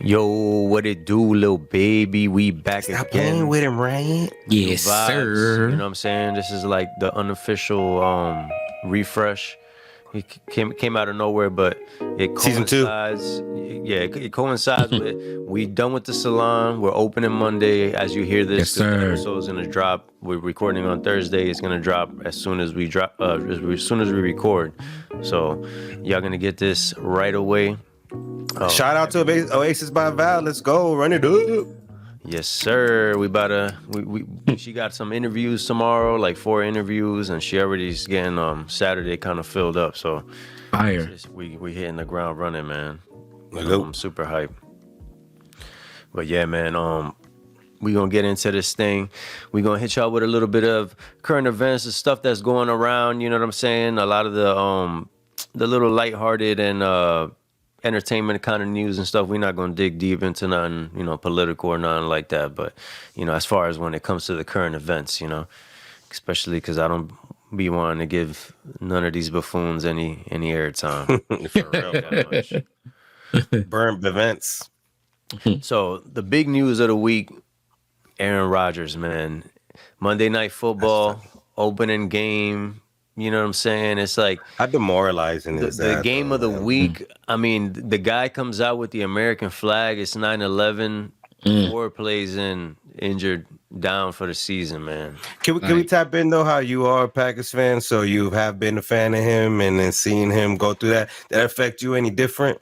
Yo, what it do, little baby? We back Stop playing again. with him, right? New Yes, vibes. You know sir. what I'm saying? This is like the unofficial refresh. He came out of nowhere, but it Season 2. coincides. Yeah, it coincides with we done with the salon. We're opening Monday as you hear this Yes, because the sir. episode is gonna drop. We're recording on Thursday. It's gonna drop as soon as we drop. As soon as we record. So y'all gonna get this right away. Shout out to Oasis by Val. Let's go. Run it up. Yes, sir. We about to. She got some interviews tomorrow, like 4 interviews, and she already's getting Saturday kind of filled up. So Fire. we hitting the ground running, man. Hello. I'm super hyped. But yeah, man. We gonna get into this thing. We gonna hit y'all with a little bit of current events and stuff that's going around. You know what I'm saying? A lot of the little lighthearted and entertainment kind of news and stuff. We're not gonna dig deep into nothing, political or nothing like that. But as far as when it comes to the current events, especially because I don't be wanting to give none of these buffoons any airtime. For real. Burn events. So the big news of the week, Aaron Rodgers, man. Monday Night Football, opening game. You know what I'm saying? It's like How demoralizing is the that? game of the week. I mean, the guy comes out with the American flag. It's 9/11. 4 plays in, injured, down for the season, man. Can we tap in though? How you are a Packers fan, so you have been a fan of him, and then seeing him go through that affect you any different?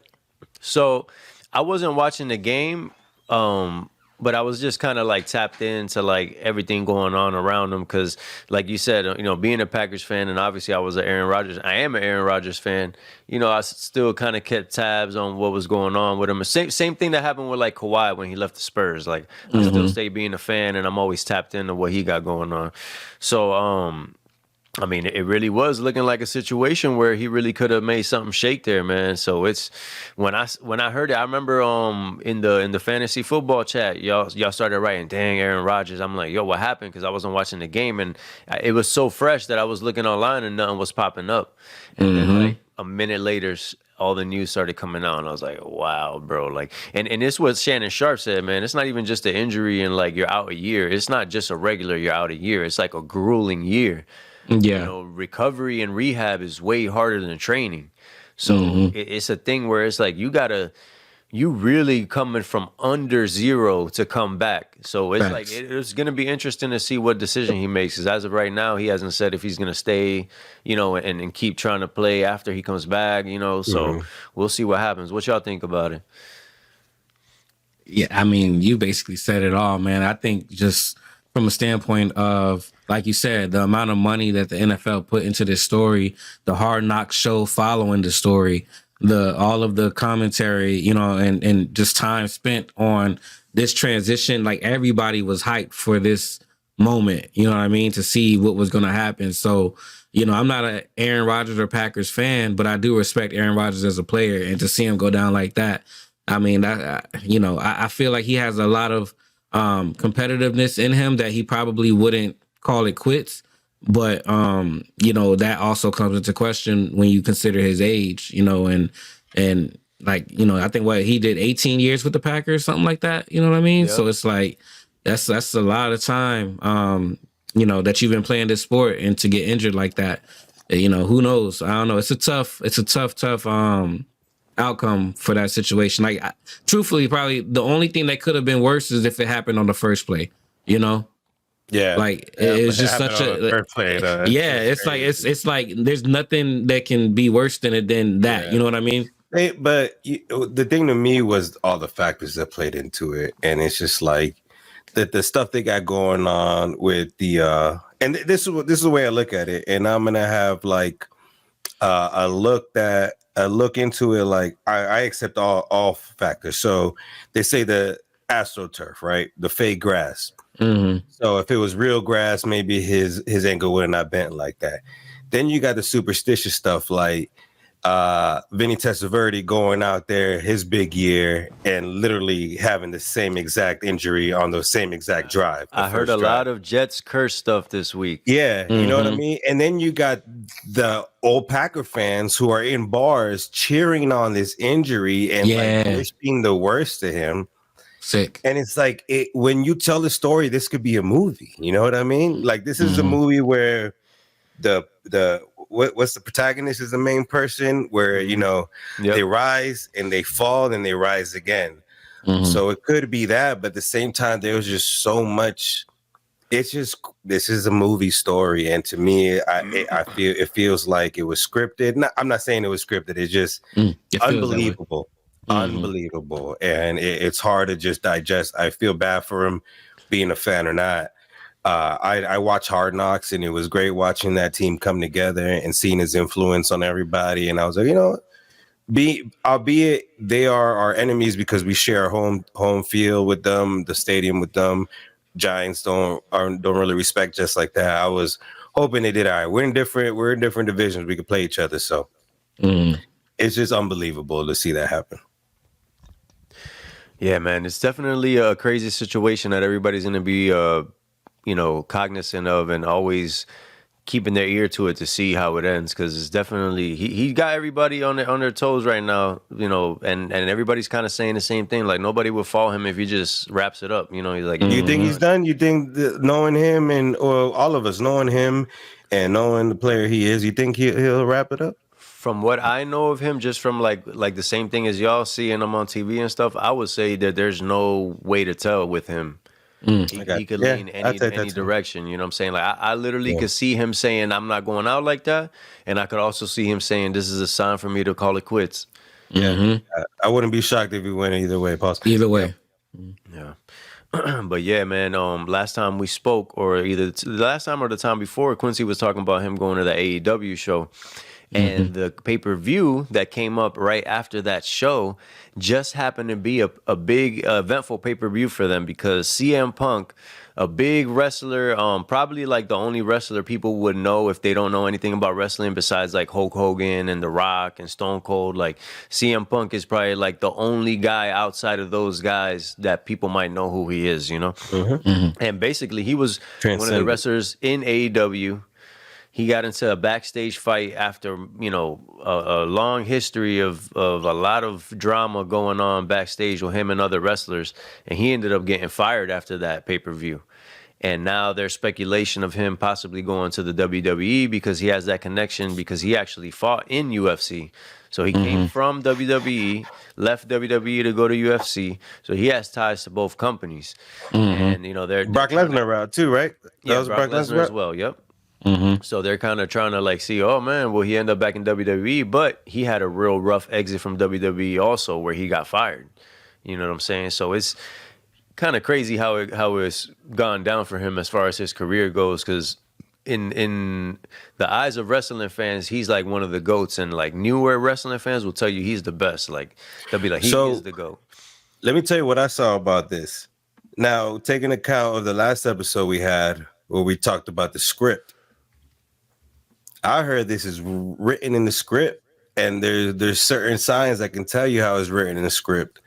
So I wasn't watching the game, but I was just kind of like tapped into like everything going on around him because, like you said, being a Packers fan, and obviously I was an Aaron Rodgers. I am an Aaron Rodgers fan. I still kind of kept tabs on what was going on with him. Same thing that happened with like Kawhi when he left the Spurs. Like I still stay being a fan, and I'm always tapped into what he got going on. So I mean, it really was looking like a situation where he really could have made something shake there, man. So it's when I heard it, I remember in the fantasy football chat, y'all started writing, "Dang, Aaron Rodgers." I'm like, "Yo, what happened?" Because I wasn't watching the game, and it was so fresh that I was looking online and nothing was popping up. And then like a minute later, all the news started coming out, and I was like, "Wow, bro!" Like, and this is what Shannon Sharp said, man. It's not even just an injury and like you're out a year. It's not just a regular you're out a year. It's like a grueling year. Yeah. Recovery and rehab is way harder than training. So it's a thing where it's like you really coming from under zero to come back. So it's like it's going to be interesting to see what decision he makes. Because as of right now, he hasn't said if he's going to stay, and keep trying to play after he comes back. So we'll see what happens. What y'all think about it? Yeah, I mean, you basically said it all, man. I think just from a standpoint of, like you said, the amount of money that the NFL put into this story, the Hard Knocks show following the story, all of the commentary, and just time spent on this transition, like everybody was hyped for this moment, you know what I mean, to see what was going to happen. So, I'm not an Aaron Rodgers or Packers fan, but I do respect Aaron Rodgers as a player, and to see him go down like that, I mean, I feel like he has a lot of competitiveness in him that he probably wouldn't call it quits. But, that also comes into question when you consider his age, and like, I think he did 18 years with the Packers, something like that. You know what I mean? Yep. So it's like, that's a lot of time, that you've been playing this sport, and to get injured like that, who knows? I don't know. It's a tough outcome for that situation. Like, truthfully, probably the only thing that could have been worse is if it happened on the first play, Yeah, like it's just such a play, yeah. It's like it's like there's nothing that can be worse than that. Yeah. You know what I mean? But the thing to me was all the factors that played into it, and it's just like the stuff they got going on with the and this is the way I look at it, and I'm gonna have like a look into it. Like I accept all factors. So they say the AstroTurf, right? The fake grass. So if it was real grass, maybe his ankle would have not bent like that. Then you got the superstitious stuff like Vinny Testaverde going out there, his big year, and literally having the same exact injury on the same exact drive. I heard a lot of Jets curse stuff this week. Yeah, you know what I mean? And then you got the old Packer fans who are in bars cheering on this injury and like wishing the worst to him. Sick. And it's like when you tell the story, this could be a movie. You know what I mean? Like this is a movie where what's the protagonist is the main person where they rise and they fall and they rise again. So it could be that, but at the same time there was just so much. It's just this is a movie story, and to me I feel it feels like it was scripted. I'm not saying it was scripted. It's just unbelievable, unbelievable, and it's hard to just digest. I feel bad for him being a fan or not. I watched Hard Knocks, and it was great watching that team come together and seeing his influence on everybody. And I was like, albeit they are our enemies because we share home field with them, the stadium with them. Giants don't really respect just like that. I was hoping they did all right. We're in different divisions. We could play each other, so it's just unbelievable to see that happen. Yeah, man, it's definitely a crazy situation that everybody's going to be cognizant of and always keeping their ear to it to see how it ends, because it's definitely he got everybody on their toes right now, and everybody's kind of saying the same thing, like nobody will follow him if he just wraps it up. He's like, do you think he's done? You think knowing him or all of us knowing him and knowing the player he is, you think he'll wrap it up? From what I know of him, just from like the same thing as y'all seeing him on TV and stuff, I would say that there's no way to tell with him. He could lean any direction. You know what I'm saying? Like I literally could see him saying, I'm not going out like that. And I could also see him saying, this is a sign for me to call it quits. Yeah. I wouldn't be shocked if he went either way, possible. Either way. Yeah. But yeah, man, last time we spoke, or either the last time or the time before, Quincy was talking about him going to the AEW show. And the pay-per-view that came up right after that show just happened to be a big eventful pay-per-view for them, because CM Punk, a big wrestler, probably like the only wrestler people would know if they don't know anything about wrestling besides like Hulk Hogan and The Rock and Stone Cold. Like CM Punk is probably like the only guy outside of those guys that people might know who he is, And basically he was one of the wrestlers in AEW. He got into a backstage fight after, a long history of a lot of drama going on backstage with him and other wrestlers. And he ended up getting fired after that pay-per-view. And now there's speculation of him possibly going to the WWE because he has that connection, because he actually fought in UFC. So he came from WWE, left WWE to go to UFC. So he has ties to both companies. And, they're Brock Lesnar route too, right? That was Brock Lesnar as well, yep. So they're kind of trying to like see, oh man, will he end up back in WWE? But he had a real rough exit from WWE also, where he got fired. You know what I'm saying? So it's kind of crazy how it's gone down for him as far as his career goes, because in the eyes of wrestling fans, he's like one of the GOATs, and like newer wrestling fans will tell you he's the best. Like they'll be like, he is the GOAT. Let me tell you what I saw about this. Now, taking account of the last episode we had where we talked about the script, I heard this is written in the script, and there's certain signs that can tell you how it's written in the script,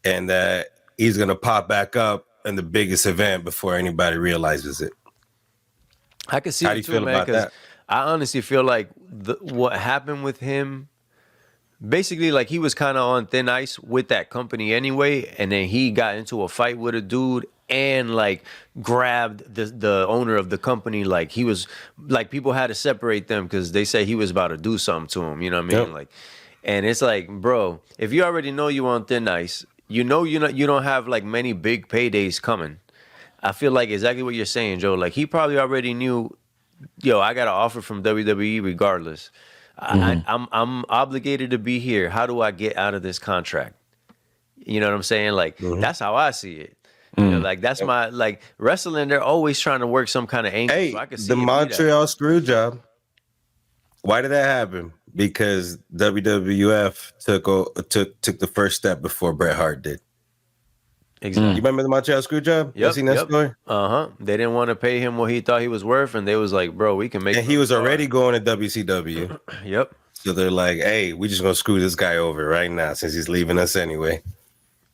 and that he's gonna pop back up in the biggest event before anybody realizes it. I can see it too, man, because I honestly feel like what happened with him, basically, like he was kind of on thin ice with that company anyway, and then he got into a fight with a dude and like grabbed the owner of the company. Like he was like, people had to separate them because they say he was about to do something to him. You know what I mean? Yep. Like, and it's like, bro, if you already know you on thin ice, you don't have like many big paydays coming. I feel like exactly what you're saying, Joe. Like he probably already knew, I got an offer from WWE regardless. I'm obligated to be here. How do I get out of this contract? You know what I'm saying? Like that's how I see it. Like that's my like wrestling. They're always trying to work some kind of angle. Hey, so I can see the Montreal screw job. Why did that happen? Because WWF took the first step before Bret Hart did. Exactly. You remember the Montreal screw job? Yep. Seen that story? They didn't want to pay him what he thought he was worth, and they was like, "Bro, we can make." And he was already going to WCW. Yep. So they're like, hey, we just gonna screw this guy over right now since he's leaving us anyway.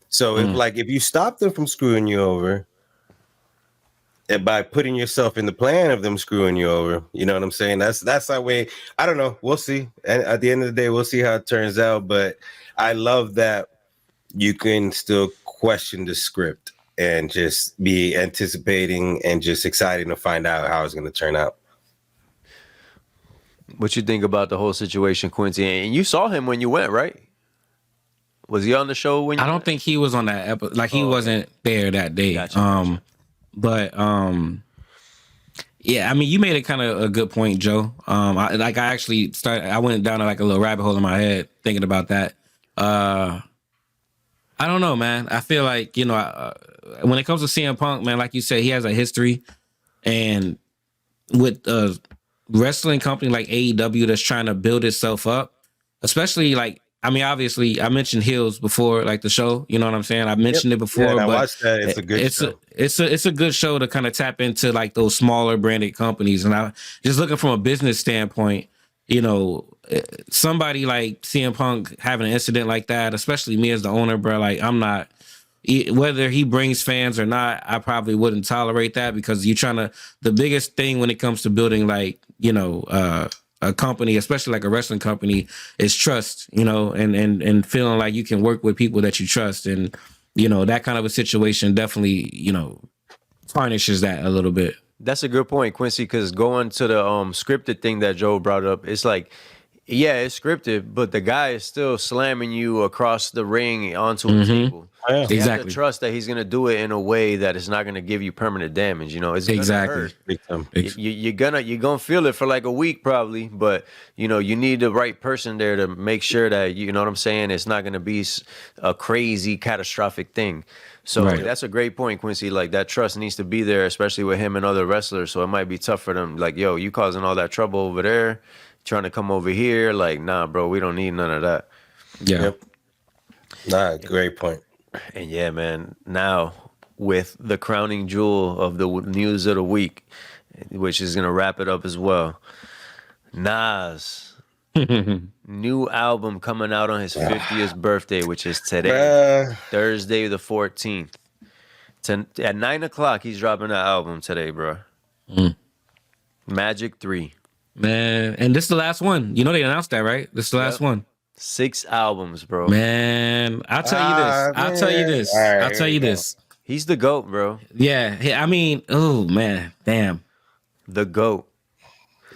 So if you stop them from screwing you over, and by putting yourself in the plan of them screwing you over, you know what I'm saying? That's that way. I don't know. We'll see. And at the end of the day, we'll see how it turns out. But I love that you can still question the script and just be anticipating and just excited to find out how it's going to turn out. What you think about the whole situation, Quincy? And you saw him when you went, right? Was he on the show when you I don't think he was on that episode. Like, he wasn't there that day. Gotcha. But yeah, I mean, you made it kind of a good point, Joe. I went down like a little rabbit hole in my head thinking about that. I don't know, man. I feel like, when it comes to CM Punk, man, like you said, he has a history, and with a wrestling company like AEW that's trying to build itself up, especially like, I mean, obviously, I mentioned Heels before, like the show. You know what I'm saying? I mentioned it before. Yeah, but I watched that. It's a good show. It's a good show to kind of tap into like those smaller branded companies. And I just looking from a business standpoint, somebody like CM Punk having an incident like that, especially me as the owner, bro. Like, I'm not. Whether he brings fans or not, I probably wouldn't tolerate that, because you're trying to. The biggest thing when it comes to building, like, a company, especially like a wrestling company, is trust, and feeling like you can work with people that you trust. And, that kind of a situation definitely, tarnishes that a little bit. That's a good point, Quincy, because going to the scripted thing that Joe brought up, it's like, yeah, it's scripted, but the guy is still slamming you across the ring onto a table. Yeah. You Exactly. have to trust that he's going to do it in a way that is not going to give you permanent damage. It's going to hurt. You're gonna feel it for like a week probably, but you need the right person there to make sure that, you know what I'm saying, it's not going to be a crazy catastrophic thing. So That's a great point, Quincy. Like, that trust needs to be there, especially with him and other wrestlers. So it might be tough for them. Like, yo, you causing all that trouble over there, trying to come over here. Like, nah, bro, we don't need none of that. Yeah. Yep. Nah, great point. And yeah, man, now with the crowning jewel of the news of the week, which is going to wrap it up as well. Nas, new album coming out on his 50th birthday, which is today, Thursday the 14th. At 9 o'clock, he's dropping the album today, bro. Magic 3. Man, and this is the last one. They announced that, right? This is the last one. 6 albums, bro. Man, I'll tell you this. I'll tell you this. He's the GOAT, bro. Yeah, I mean, oh, man, damn. The GOAT.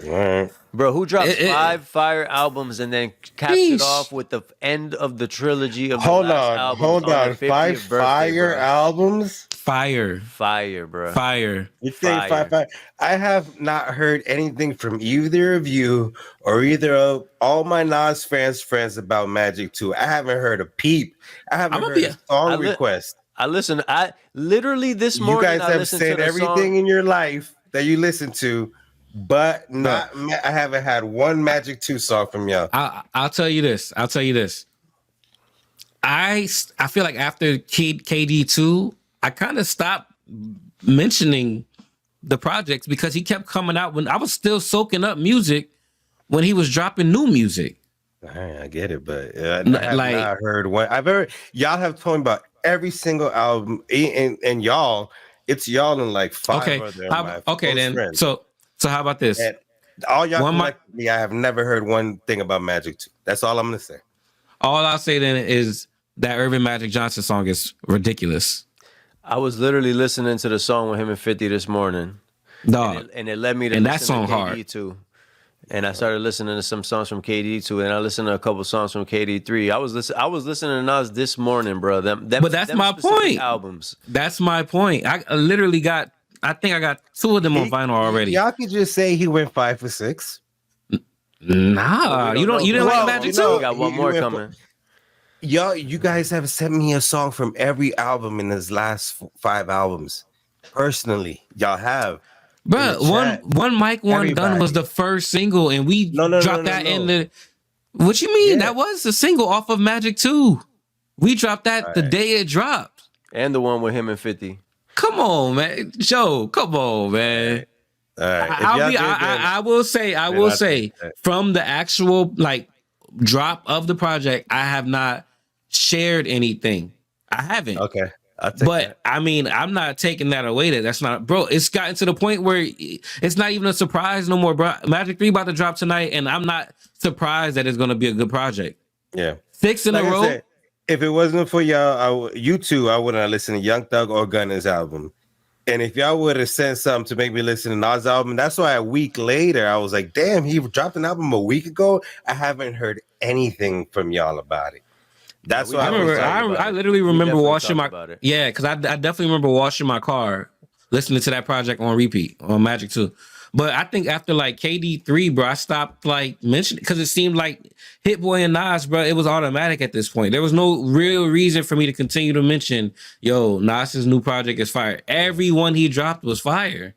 All right. Bro, who drops 5 fire albums and then caps it off with the end of the trilogy of the last album? Hold on. 5 fire albums? Fire, bro. Fire. You think fire? I have not heard anything from either of you or either of all my Nas friends about Magic 2. I haven't heard a peep. I haven't heard a song request. I listened. I literally this morning. You guys have said everything in your life that you listen to, but I haven't had one Magic 2 song from y'all. I'll tell you this. I feel like after KD 2, I kind of stopped mentioning the projects because he kept coming out when I was still soaking up music when he was dropping new music. I get it, but I have not heard one. Y'all have told me about every single album, and y'all, it's y'all in like 5 okay, then. Friends. So how about this? And all y'all me, I have never heard one thing about Magic 2. That's all I'm gonna say. All I'll say then is that Irvin Magic Johnson song is ridiculous. I was literally listening to the song with him and 50 this morning. Dog. And it led me to and listen that song to KD hard. too. And I started listening to some songs from KD too, and I listened to a couple songs from KD 3. I was listening to Nas this morning, bro. But that's my point. Albums. That's my point. I literally got. I think I got 2 of them on vinyl already. Y'all could just say he went 5 for 6. Nah, you didn't like Magic 2? We got one more coming. You guys have sent me a song from every album in his last 5 albums. Personally, y'all have. Bro, one Mic One Gun was the first single, and we dropped that in the. What you mean? Yeah. That was the single off of Magic 2. We dropped that the day it dropped. And the one with him and 50. Come on, man. Joe, come on, man. All right. I will say, from the actual, like, drop of the project, I have not shared anything. I haven't. Okay. I'll take But that. I mean, I'm not taking that away. That's not, bro. It's gotten to the point where it's not even a surprise no more, bro. Magic 3 about to drop tonight, and I'm not surprised that it's going to be a good project. Yeah. 6 in Like a I row. said, if it wasn't for y'all, you two, I wouldn't have listened to Young Thug or Gunna's album. And if y'all would have sent something to make me listen to Nas' album, that's why a week later I was like, damn, he dropped an album a week ago. I haven't heard anything from y'all about it. That's why I literally remember washing my about it. yeah, because I definitely remember washing my car, listening to that project on repeat on Magic 2. But I think after like KD3, bro, I stopped like mentioning because it seemed like Hit Boy and Nas, bro, it was automatic at this point. There was no real reason for me to continue to mention, yo, Nas's new project is fire. Everyone he dropped was fire.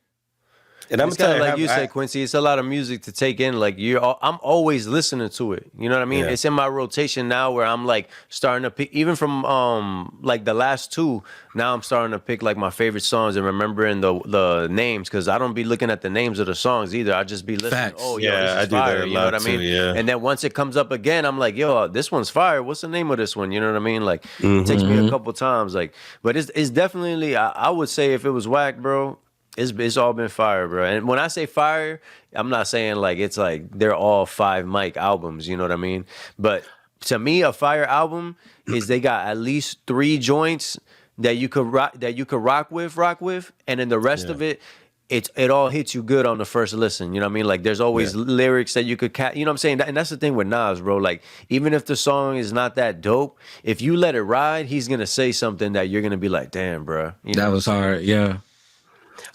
And I'm It's telling kind you, of like you said, Quincy. It's a lot of music to take in. Like I'm always listening to it. You know what I mean? Yeah. It's in my rotation now, where I'm like starting to pick, even from like the last two. Now I'm starting to pick like my favorite songs and remembering the names, because I don't be looking at the names of the songs either. I just be listening. Facts. Oh, yo, Yeah, this I is do that fire. a You know lot what I mean? too, yeah. And then once it comes up again, I'm like, yo, this one's fire. What's the name of this one? You know what I mean? Like it takes me a couple times. Like, but it's definitely. I would say if it was whack, bro. It's all been fire, bro. And when I say fire, I'm not saying like it's like they're all 5 mic albums, you know what I mean? But to me, a fire album is they got at least 3 joints that you could rock with, and then the rest of it, it all hits you good on the first listen. You know what I mean? Like there's always lyrics that you could you know what I'm saying? And that's the thing with Nas, bro. Like even if the song is not that dope, if you let it ride, he's gonna say something that you're gonna be like, damn, bro. You know? That was hard, yeah.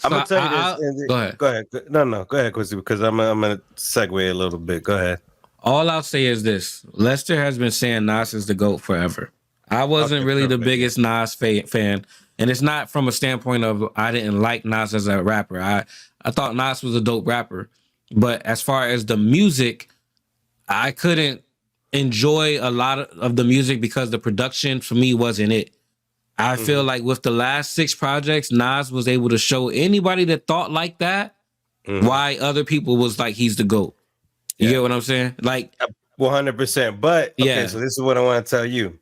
I'm gonna So tell you this. Go ahead. Go ahead. No. Go ahead, Quincy, because I'm gonna segue a little bit. Go ahead. All I'll say is this: Lester has been saying Nas is the GOAT forever. I wasn't really the biggest Nas fan, and it's not from a standpoint of I didn't like Nas as a rapper. I thought Nas was a dope rapper, but as far as the music, I couldn't enjoy a lot of the music because the production for me wasn't it. I feel like with the last 6 projects, Nas was able to show anybody that thought like that why other people was like, he's the GOAT. You get what I'm saying? Like 100%. But okay, Yeah. so this is what I want to tell you.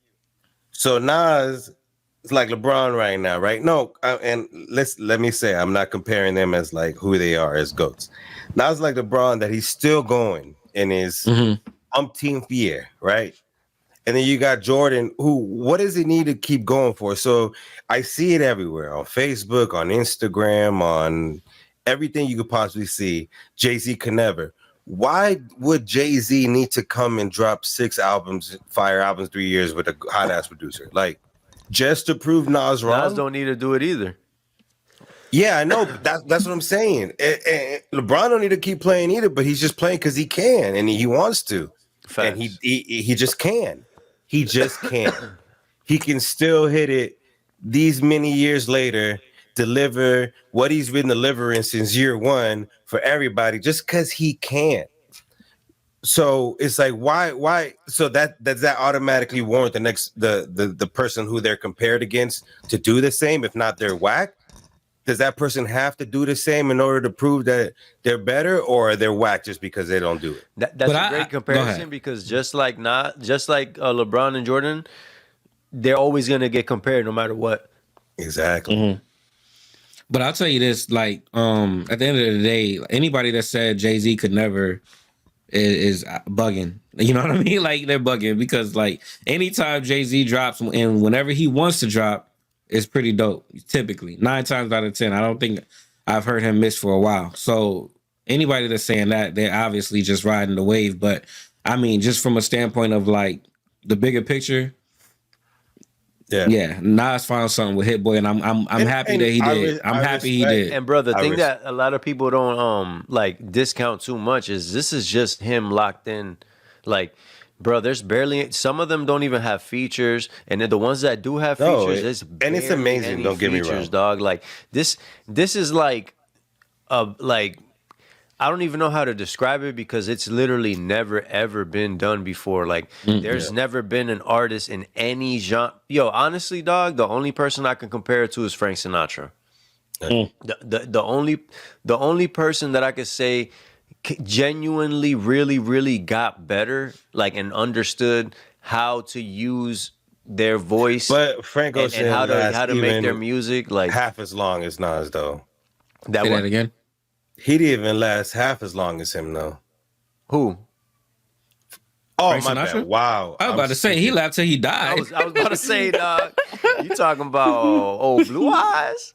So Nas is like LeBron right now, right? No, and let me say, I'm not comparing them as like who they are as GOATs. Nas is like LeBron, that he's still going in his umpteenth year, right? And then you got Jordan, who, what does he need to keep going for? So I see it everywhere, on Facebook, on Instagram, on everything you could possibly see. Jay-Z can never. Why would Jay-Z need to come and drop 6 albums, fire albums, 3 years with a hot ass producer? Like, just to prove Nas wrong? Nas don't need to do it either. Yeah, I know. But that's what I'm saying. And LeBron don't need to keep playing either, but he's just playing because he can and he wants to. Facts. And he just can. He just can't. He can still hit it these many years later, deliver what he's been delivering since year 1 for everybody, just because he can. So it's like, why? So does that automatically warrant the person who they're compared against to do the same? If not, they're whack. Does that person have to do the same in order to prove that they're better, or they're whack just because they don't do it? That's a great comparison, because just like LeBron and Jordan, they're always gonna get compared no matter what. Exactly. But I'll tell you this: like, at the end of the day, anybody that said Jay-Z could never is bugging. You know what I mean? Like, they're bugging, because like anytime Jay-Z drops and whenever he wants to drop, it's pretty dope. Typically, 9 times out of 10, I don't think I've heard him miss for a while. So anybody that's saying that, they're obviously just riding the wave. But I mean, just from a standpoint of like the bigger picture, yeah, Nas found something with Hit Boy, and I'm happy that he did. I'm happy he did. And bro, the thing that a lot of people don't like discount too much is this is just him locked in. Like, bro, there's barely, some of them don't even have features, and then the ones that do have features, it's amazing. Don't get me wrong, dog. Like this is like I don't even know how to describe it, because it's literally never ever been done before. Like there's never been an artist in any genre. Yo, honestly, dog, the only person I can compare it to is Frank Sinatra. The only person that I could say genuinely really really got better, like, and understood how to use their voice, But Frank and Ocean didn't how last to make their even music like half as long as Nas, though. that. Say What? that again. He didn't even last half as long as him, though. Who? Oh, Frank my Sinatra? bad. Wow. I was I'm about to say he stupid. laughed till he I died. was about to say, dog. You talking about old Blue Eyes?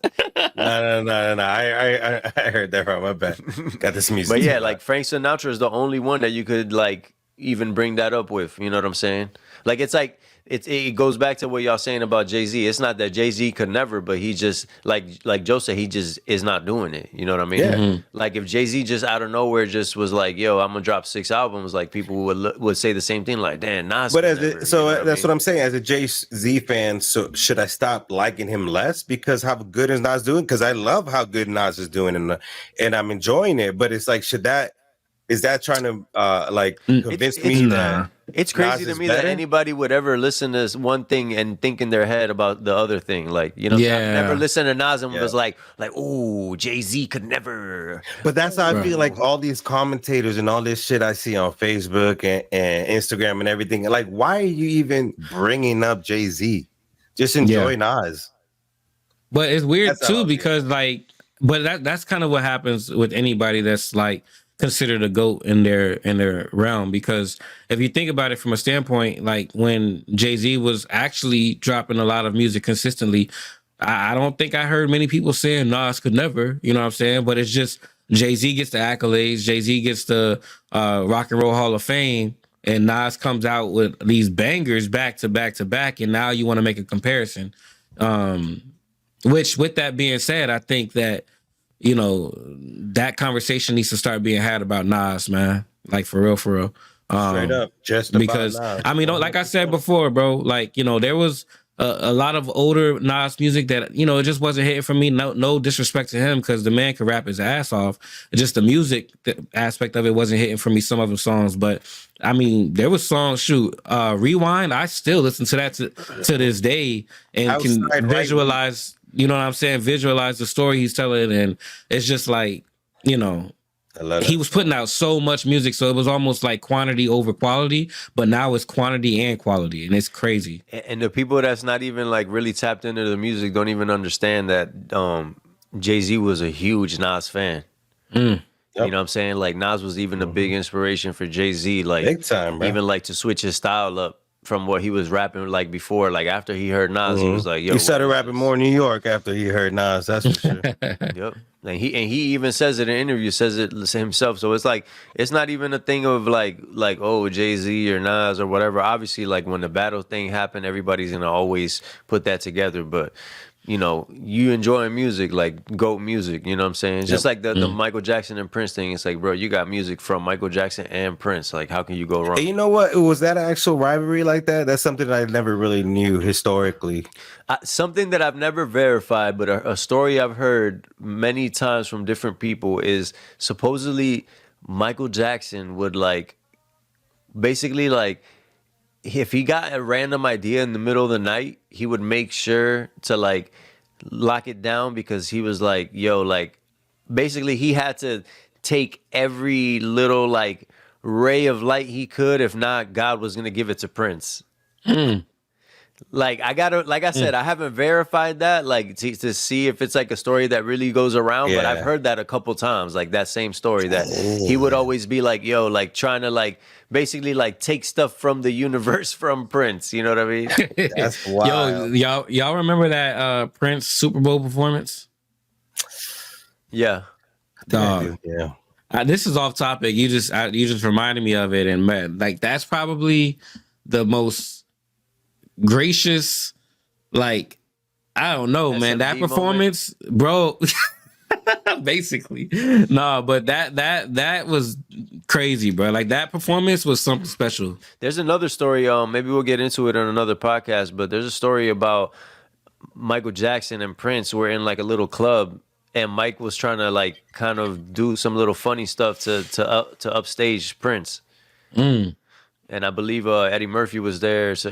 No. I heard that wrong. My bad. Got this music. But yeah, too like loud. Frank Sinatra is the only one that you could like even bring that up with. You know what I'm saying? Like it's like it goes back to what y'all saying about Jay-Z. It's not that Jay-Z could never, but he just like Joe said, he just is not doing it. You know what I mean? Yeah. Like if Jay-Z just out of nowhere just was like, "Yo, I'm gonna drop 6 albums," like people would say the same thing. Like, "Damn, Nas." But could never," that's I mean? what I'm saying. As a Jay Z fan, so should I stop liking him less because how good is Nas doing? Because I love how good Nas is doing, and I'm enjoying it. But it's like, is that trying to like convince It's me nah. that It's crazy Nas to is me that better? anybody would ever listen to this one thing and think in their head about the other thing. Like, you know, I've never Yeah. listened to Nas and Yeah. was like, "Ooh, Jay-Z could never." But that's how I Right. feel like all these commentators and all this shit I see on Facebook and Instagram and everything. Like, why are you even bringing up Jay Z? Just enjoy Nas. But it's weird That's how I too feel. because like, but that's kind of what happens with anybody that's like considered a GOAT in their realm. Because if you think about it from a standpoint, like when Jay-Z was actually dropping a lot of music consistently, I don't think I heard many people saying Nas could never. You know what I'm saying? But it's just Jay-Z gets the accolades, Jay-Z gets the Rock and Roll Hall of Fame. And Nas comes out with these bangers back to back to back, and now you want to make a comparison. Which, with that being said, I think that, you know, that conversation needs to start being had about Nas, man. Like, for real, for real. Straight up, just Because, about Nas. I mean, like I said before, bro, like, you know, there was a lot of older Nas music that, you know, it just wasn't hitting for me. No disrespect to him, because the man could rap his ass off. Just the music aspect of it wasn't hitting for me, some of the songs. But, I mean, there was songs, Rewind, I still listen to that to this day and Outside can Right visualize, you know what I'm saying, visualize the story he's telling. And it's just like, you know, I love he that was song. putting out so much music, so it was almost like quantity over quality, but now it's quantity and quality, and it's crazy. And the people that's not even like really tapped into the music don't even understand that Jay-Z was a huge Nas fan. Yep. You know what I'm saying? Like Nas was even a big inspiration for Jay-Z. Like Big time, bro. even like to switch his style up from what he was rapping like before. Like after he heard Nas, he was like, "Yo." He started what is rapping this? more in New York after he heard Nas. That's for sure. Yep. And he even says it in interviews, says it himself. So it's like it's not even a thing of like oh, Jay-Z or Nas or whatever. Obviously, like when the battle thing happened, everybody's gonna always put that together. But you know, you enjoying music, like GOAT music, you know what I'm saying? It's just like the Michael Jackson and Prince thing. It's like, bro, you got music from Michael Jackson and Prince. Like, how can you go wrong? And you know what? Was that an actual rivalry like that? That's something that I never really knew historically. Something that I've never verified, but a story I've heard many times from different people is supposedly Michael Jackson would like basically like if he got a random idea in the middle of the night, he would make sure to like lock it down because he was like, yo, like basically he had to take every little like ray of light he could. If not, God was gonna give it to Prince. Like I said, I haven't verified that, like to see if it's like a story that really goes around. But I've Yeah. heard that a couple times, like that same story that he would always be like, "Yo," like trying to like basically like take stuff from the universe from Prince. You know what I mean? That's Yo, wild. y'all remember that Prince Super Bowl performance? Yeah. Dog. Yeah. This is off topic. You just reminded me of it, and man, like that's probably the most gracious, like I don't know, man. That SMD performance, bro. Basically, no, but that was crazy, bro. Like that performance was something special. There's another story. Maybe we'll get into it on another podcast. But there's a story about Michael Jackson and Prince were in like a little club, and Mike was trying to like kind of do some little funny stuff to upstage Prince. And I believe Eddie Murphy was there. So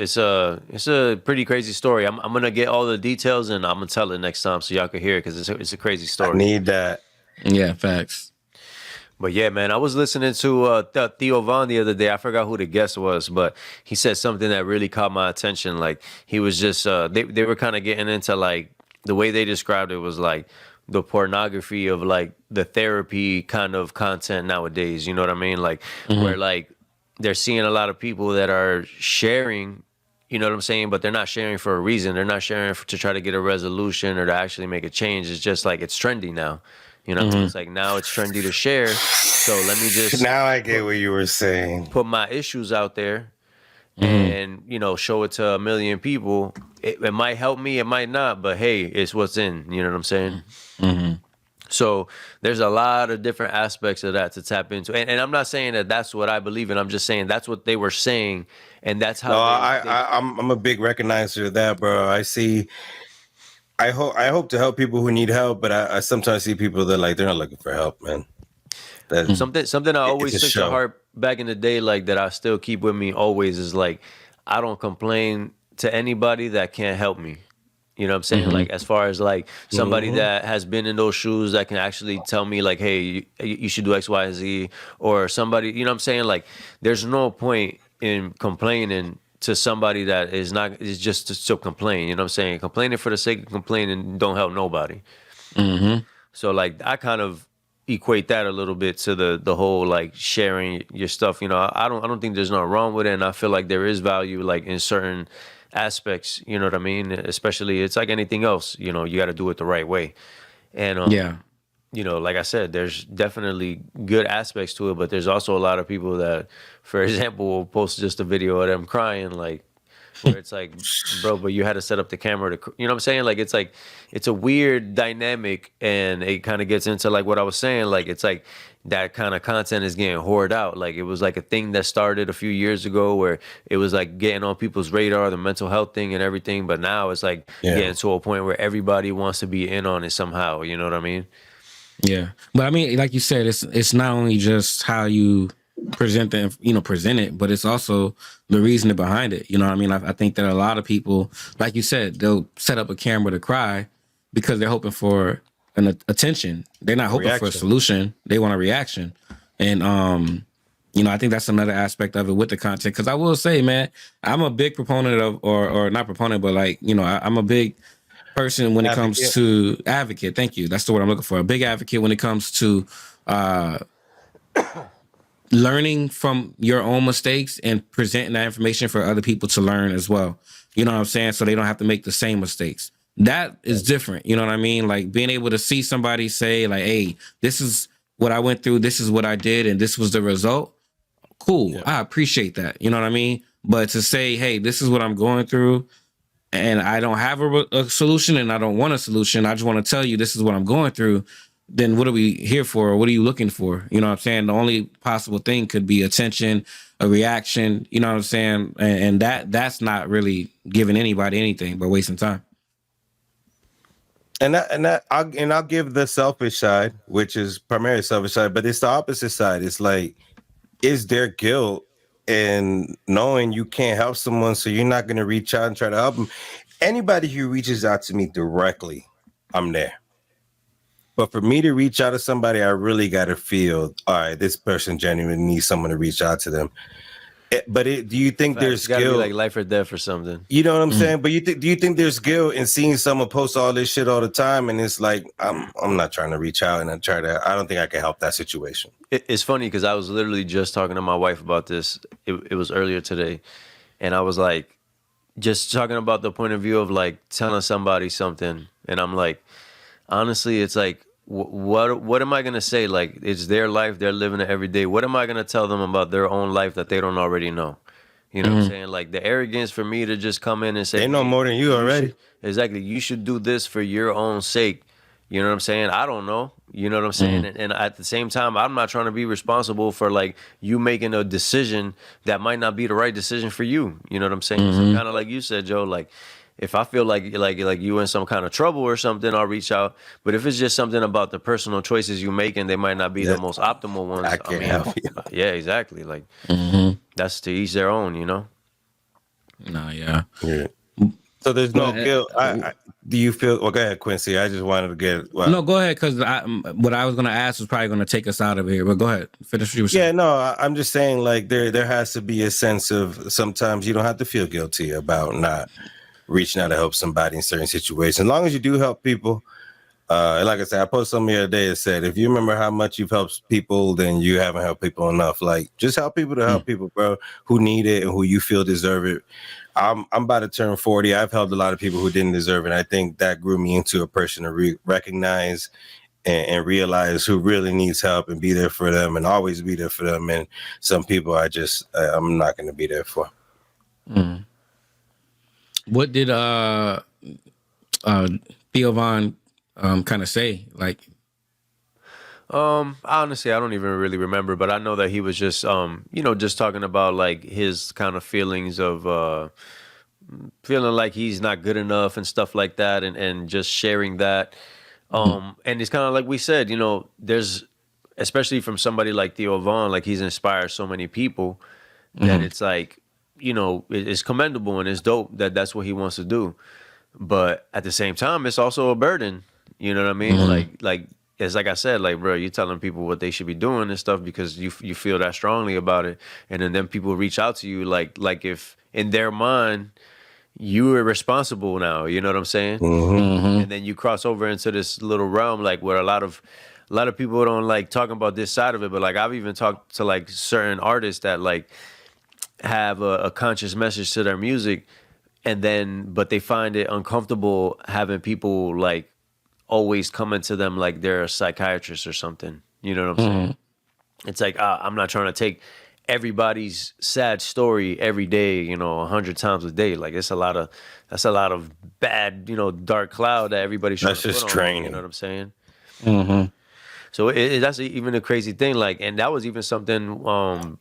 it's a pretty crazy story. I'm gonna get all the details and I'm gonna tell it next time so y'all can hear it because it's a crazy I story. need that. Yeah, facts. But yeah, man, I was listening to Theo Von the other day. I forgot who the guest was, but he said something that really caught my attention. Like he was just they were kind of getting into like the way they described it was like the pornography of like the therapy kind of content nowadays. You know what I mean? Like where like they're seeing a lot of people that are sharing. You know what I'm saying? But they're not sharing for a reason. They're not sharing to try to get a resolution or to actually make a change. It's just like it's trendy now. You know, it's like now it's trendy to share. So let me just Now I get what you were saying. put my issues out there and, you know, show it to a million people. It might help me, it might not, but hey, it's what's in. You know what I'm saying? So there's a lot of different aspects of that to tap into. And I'm not saying that that's what I believe in. I'm just saying that's what they were saying. And that's how No, I'm a big recognizer of that, bro. I hope to help people who need help, but I sometimes see people that like they're not looking for help, man. That's something I always it's a took to show. heart back in the day, like that I still keep with me always is like, I don't complain to anybody that can't help me. You know what I'm saying? Like as far as like somebody that has been in those shoes that can actually tell me like, hey, you should do X, Y, and Z, or somebody, you know what I'm saying? Like there's no point in complaining to somebody that is just to still complain. You know what I'm saying? Complaining for the sake of complaining don't help nobody. So like I kind of equate that a little bit to the whole like sharing your stuff. You know, I don't think there's nothing wrong with it, and I feel like there is value like in certain aspects. You know what I mean? Especially it's like anything else. You know, you got to do it the right way. And Yeah. you know, like I said, there's definitely good aspects to it, but there's also a lot of people that, for example, will post just a video of them crying, like, where it's like, bro, but you had to set up the camera to, you know what I'm saying? Like, it's a weird dynamic, and it kind of gets into like what I was saying, like, it's like that kind of content is getting hoarded out. Like, it was like a thing that started a few years ago where it was like getting on people's radar, the mental health thing and everything, but now it's like getting to a point where everybody wants to be in on it somehow, you know what I mean? Yeah, but I mean, like you said, it's not only just how you present it, but it's also the reasoning behind it. You know what I mean? I think that a lot of people, like you said, they'll set up a camera to cry because they're hoping for an attention. They're not hoping for a solution. They want a reaction. And you know, I think that's another aspect of it with the content. Because I will say, man, I'm a big proponent of, or not proponent, but like, you know, I'm a big person when it comes to advocate. Thank you. That's the word I'm looking for. A big advocate when it comes to learning from your own mistakes and presenting that information for other people to learn as well. You know what I'm saying? So they don't have to make the same mistakes. That is different. You know what I mean? Like being able to see somebody say like, hey, this is what I went through. This is what I did. And this was the result. Cool. Yeah. I appreciate that. You know what I mean? But to say, hey, this is what I'm going through, and I don't have a solution, and I don't want a solution, I just want to tell you this is what I'm going through, then what are we here for? Or what are you looking for? You know what I'm saying? The only possible thing could be attention, a reaction, you know what I'm saying? And that's not really giving anybody anything but wasting time. And I'll give the selfish side, which is primarily selfish side, but it's the opposite side. It's like, is there guilt in knowing you can't help someone, so you're not going to reach out and try to help them? Anybody who reaches out to me directly, I'm there. But for me to reach out to somebody, I really got to feel, all right, this person genuinely needs someone to reach out to them. Do you think there's guilt? Be like life or death or something. You know what I'm saying? But do you think there's guilt in seeing someone post all this shit all the time, and it's like I'm not trying to reach out and I don't think I can help that situation. It's funny because I was literally just talking to my wife about this. It was earlier today, and I was like, just talking about the point of view of like telling somebody something, and I'm like, honestly, it's like, what am I gonna say? Like, it's their life, they're living it every day. What am I gonna tell them about their own life that they don't already know? You know what I'm saying? Like the arrogance for me to just come in and say, they know more than you already. Exactly. You should do this for your own sake. You know what I'm saying? I don't know. You know what I'm saying? And at the same time, I'm not trying to be responsible for like you making a decision that might not be the right decision for you. You know what I'm saying? So kind of like you said, Joe, like if I feel like you in some kind of trouble or something, I'll reach out. But if it's just something about the personal choices you make and they might not be the most optimal ones, I can't help you. Yeah, exactly. Like that's to each their own, you know? No, yeah. So there's no But, guilt. Do you feel? Well, go ahead, Quincy. I just wanted to get. Well, no, go ahead, because what I was going to ask was probably going to take us out of here. But go ahead, finish what you were saying. yeah, no, I'm just saying, like there has to be a sense of sometimes you don't have to feel guilty about not reaching out to help somebody in certain situations. As long as you do help people. Like I said, I posted something the other day that said, if you remember how much you've helped people, then you haven't helped people enough. Like, just help people to help people, bro, who need it and who you feel deserve it. I'm about to turn 40. I've helped a lot of people who didn't deserve it. I think that grew me into a person to recognize and realize who really needs help and be there for them and always be there for them. And some people I'm not going to be there for. Mm. What did Theo Von kind of say? Like, honestly, I don't even really remember, but I know that he was just, just talking about like his kind of feelings of feeling like he's not good enough and stuff like that, and just sharing that. And it's kind of like we said, there's, especially from somebody like Theo Von, like he's inspired so many people that it's like, it's commendable and it's dope that that's what he wants to do. But at the same time, it's also a burden. You know what I mean? Like it's like I said, like, bro, you're telling people what they should be doing and stuff because you feel that strongly about it. And then people reach out to you like if in their mind, you are responsible now. You know what I'm saying? And then you cross over into this little realm, like where a lot of people don't like talking about this side of it. But like I've even talked to like certain artists that like have a conscious message to their music, but they find it uncomfortable having people like always coming to them like they're a psychiatrist or something. You know what I'm saying? It's like I'm not trying to take everybody's sad story every day, 100 times a day. Like that's a lot of bad, dark cloud that everybody's trying That's to just put on, training. you know what I'm saying? So that's even a crazy thing. Like, and that was even something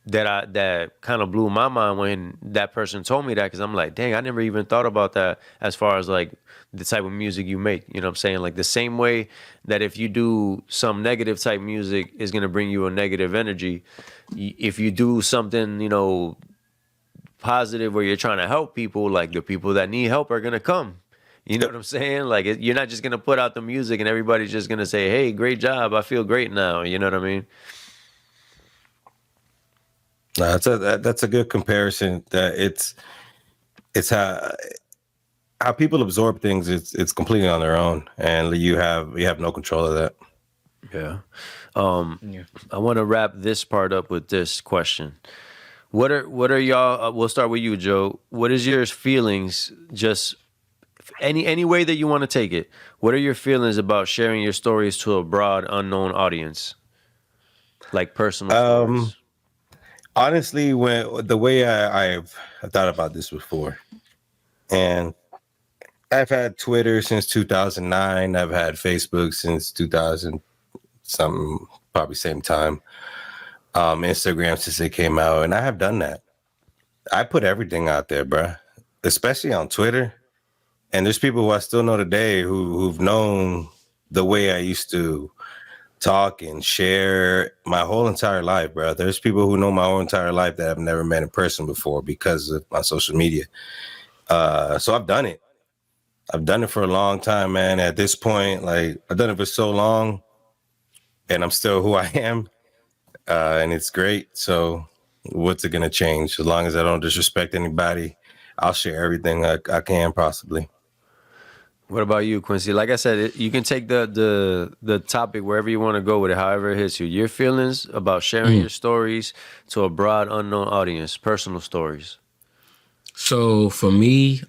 that kind of blew my mind when that person told me that, because I'm like, dang, I never even thought about that as far as like the type of music you make. You know what I'm saying? Like the same way that if you do some negative type music is going to bring you a negative energy. If you do something, positive where you're trying to help people, like the people that need help are going to come. You know what I'm saying? Like you're not just going to put out the music and everybody's just going to say, hey, great job, I feel great now. You know what I mean? No, that's a good comparison. That it's how people absorb things. It's completely on their own, and you have no control of that. Yeah. I want to wrap this part up with this question. What are y'all? We'll start with you, Joe. What is your feelings? Just any way that you want to take it. What are your feelings about sharing your stories to a broad, unknown audience, like personal stories? Honestly, when the way I've thought about this before, and I've had Twitter since 2009. I've had Facebook since 2000 something, probably same time. Instagram since it came out, and I have done that. I put everything out there, bro, especially on Twitter. And there's people who I still know today who've known the way I used to talk and share my whole entire life, bro. There's people who know my whole entire life that I've never met in person before because of my social media. So I've done it. I've done it for a long time, man. At this point, like I've done it for so long, and I'm still who I am, and it's great. So what's it gonna change? As long as I don't disrespect anybody, I'll share everything I can possibly. What about you, Quincy? Like I said, you can take the topic wherever you want to go with it, however it hits you. Your feelings about sharing your stories to a broad, unknown audience, personal stories. So for me,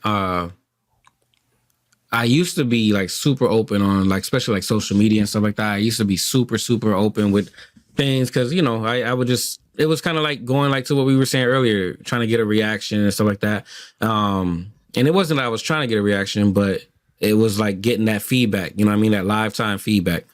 I used to be like super open on like, especially like social media and stuff like that. I used to be super, super open with things because, I would just, it was kind of like going like to what we were saying earlier, trying to get a reaction and stuff like that. And it wasn't that I was trying to get a reaction, but it was like getting that feedback, that live time feedback.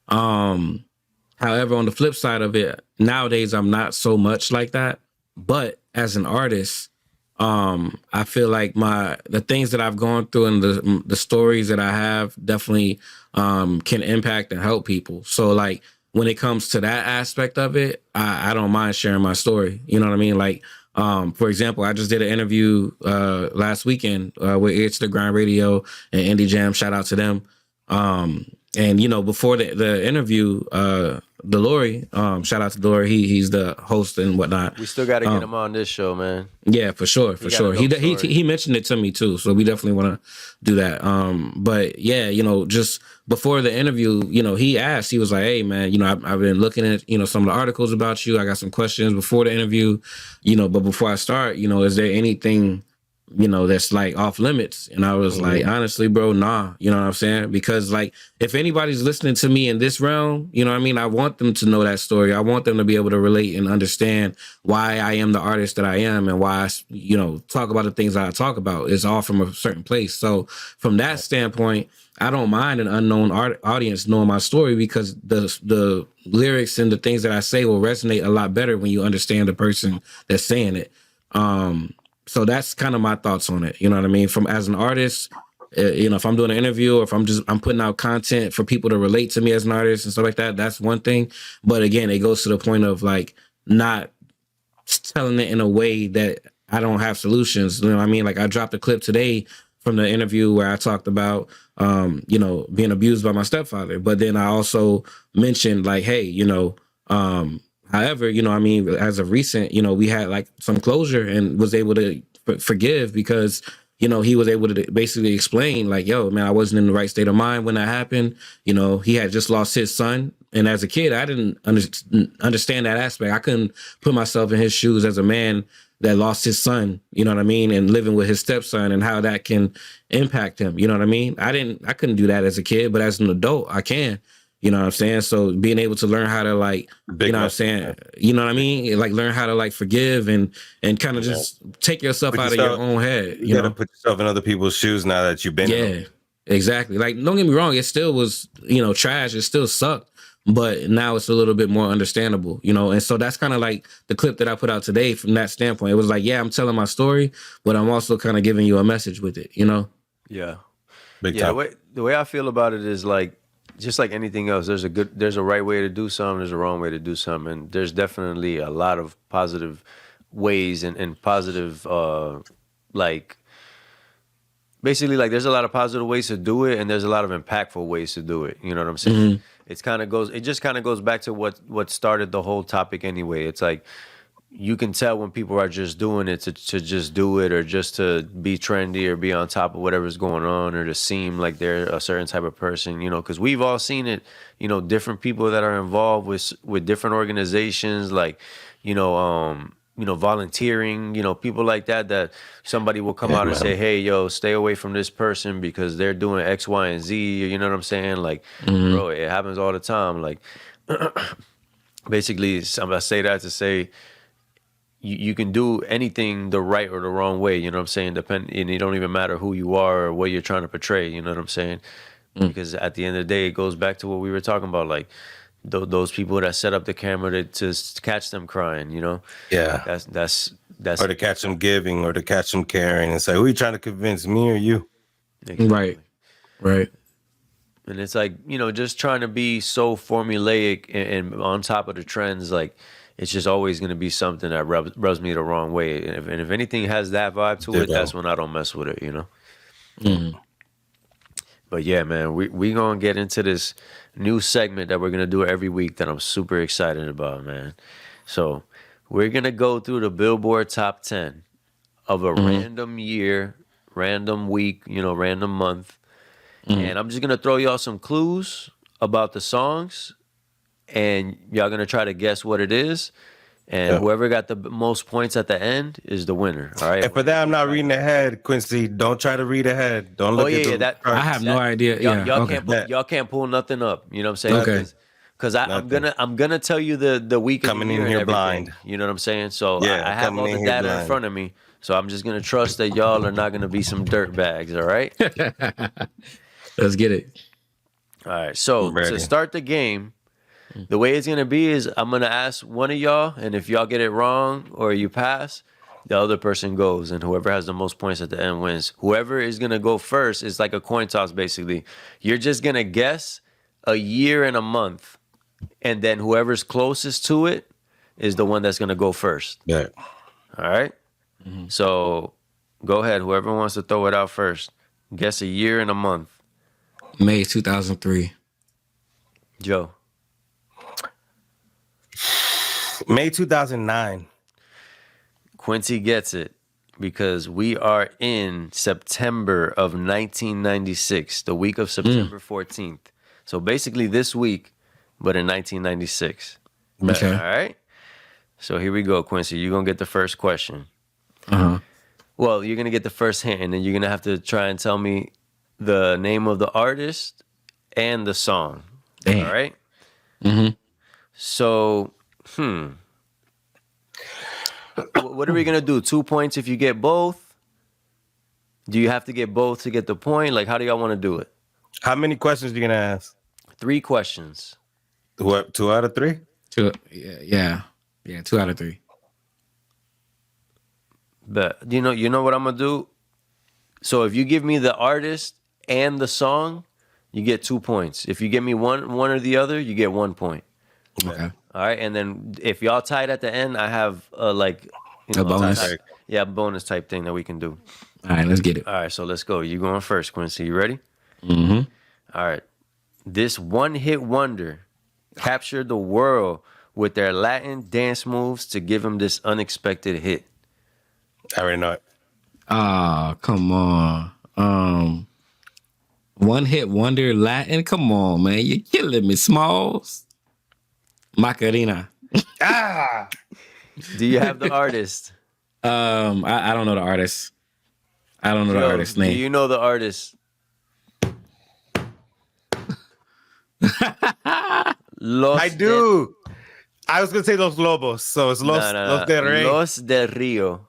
However, on the flip side of it, nowadays I'm not so much like that. But as an artist, I feel like the things that I've gone through and the stories that I have definitely can impact and help people. So like when it comes to that aspect of it, I don't mind sharing my story. You know what I mean? Like For example, I just did an interview last weekend with It's the Grind Radio and Indie Jam. Shout out to them. And before the interview, Delory, shout out to Delory. He's the host and whatnot. We still got to get him on this show, man. Yeah, for sure. He mentioned it to me too, so we definitely want to do that. But yeah, just before the interview, he asked, he was like, "Hey, man, I've been looking at some of the articles about you. I got some questions before the interview, but before I start, is there anything?" that's like off limits. And I was like, honestly, bro, nah, you know what I'm saying? Because like, if anybody's listening to me in this realm, I want them to know that story. I want them to be able to relate and understand why I am the artist that I am and why I, talk about the things that I talk about. It's all from a certain place. So from that standpoint, I don't mind an unknown audience knowing my story because the lyrics and the things that I say will resonate a lot better when you understand the person that's saying it. So that's kind of my thoughts on it. You know what I mean? From as an artist, if I'm doing an interview or if I'm putting out content for people to relate to me as an artist and stuff like that, that's one thing. But again, it goes to the point of like not telling it in a way that I don't have solutions. You know what I mean? Like I dropped a clip today from the interview where I talked about, being abused by my stepfather. But then I also mentioned like, hey, however, as of recent, we had like some closure and was able to forgive because, he was able to basically explain like, yo, man, I wasn't in the right state of mind when that happened. He had just lost his son. And as a kid, I didn't understand that aspect. I couldn't put myself in his shoes as a man that lost his son, you know what I mean? And living with his stepson and how that can impact him. You know what I mean? I couldn't do that as a kid, but as an adult, I can. You know what I'm saying? So being able to learn how to like, you know what I'm saying? You know what I mean? Like learn how to like forgive and kind of just take yourself out of your own head. You gotta put yourself in other people's shoes now that you've been in them. Exactly. Like, don't get me wrong. It still was, trash. It still sucked, but now it's a little bit more understandable,? And so that's kind of like the clip that I put out today from that standpoint. It was like, yeah, I'm telling my story, but I'm also kind of giving you a message with it, Yeah. Big time. The way I feel about it is like, just like anything else, there's a right way to do something, there's a wrong way to do something, and there's definitely a lot of positive ways and positive, like, basically, like, there's a lot of positive ways to do it, and there's a lot of impactful ways to do it. You know what I'm saying? It just kind of goes back to what started the whole topic anyway. It's like, you can tell when people are just doing it to just do it or just to be trendy or be on top of whatever's going on or to seem like they're a certain type of person, because we've all seen it, different people that are involved with different organizations, like, volunteering, people like that somebody will come out and say, hey, yo, stay away from this person because they're doing X, Y, and Z. You know what I'm saying? Like, bro, it happens all the time. Like, basically, I say that to say, you can do anything the right or the wrong way, you know what I'm saying? And it don't even matter who you are or what you're trying to portray, you know what I'm saying? Because at the end of the day, it goes back to what we were talking about, like those people that set up the camera to catch them crying, Yeah. That's or to catch them giving or to catch them caring and say, who are you trying to convince, me or you? Exactly. Right. And it's like, just trying to be so formulaic and on top of the trends, like, it's just always going to be something that rubs me the wrong way. And if anything has that vibe to it, that's when I don't mess with it, But yeah, man, we going to get into this new segment that we're going to do every week that I'm super excited about, man. So we're going to go through the Billboard top 10 of a random year, random week, random month. And I'm just going to throw y'all some clues about the songs. And y'all gonna try to guess what it is, and whoever got the most points at the end is the winner. All right. And for that, I'm not reading ahead, Quincy. Don't try to read ahead. Don't look at I have no idea. Y'all can't pull nothing up. You know what I'm saying? Okay. Because I'm gonna tell you the week of coming the year in here and blind. You know what I'm saying? So I have all the data in front of me. So I'm just gonna trust that y'all are not gonna be some dirt bags. All right. Let's get it. All right. So to start the game, the way it's going to be is I'm going to ask one of y'all, and if y'all get it wrong or you pass, the other person goes, and whoever has the most points at the end wins. Whoever is going to go first is like a coin toss, basically. You're just going to guess a year and a month, and then whoever's closest to it is the one that's going to go first. Yeah. All right. So go ahead. Whoever wants to throw it out first. Guess a year and a month. May 2003. Joe. May 2009. Quincy gets it because we are in September of 1996, the week of September 14th. So basically this week, but in 1996. Okay. All right. So here we go, Quincy. You're going to get the first question. Uh-huh. Well, you're going to get the first hint, and then you're going to have to try and tell me the name of the artist and the song. Damn. All right? Mm-hmm. So, what are we going to do? 2 points if you get both? Do you have to get both to get the point? Like, how do y'all want to do it? How many questions are you gonna ask? 3 questions. What? 2 out of 3? 2. Yeah. 2 out of 3. But you know what I'm going to do? So if you give me the artist and the song, you get 2 points. If you give me one or the other, you get 1 point. Okay. All right, and then if y'all tied at the end, I have A bonus. bonus type thing that we can do. All right, let's get it. All right, so let's go. You going first, Quincy? You ready? Mm-hmm. All right. This one-hit wonder captured the world with their Latin dance moves to give him this unexpected hit. I already know it. Oh, come on. One hit wonder Latin. Come on, man. You're killing me, Smalls. Macarena. Do you have the artist? I don't know the artist. I don't know the Yo, artist's name. Do you know the artist? I do. I was gonna say Los Lobos, so it's Los del Rey. Los del Rio.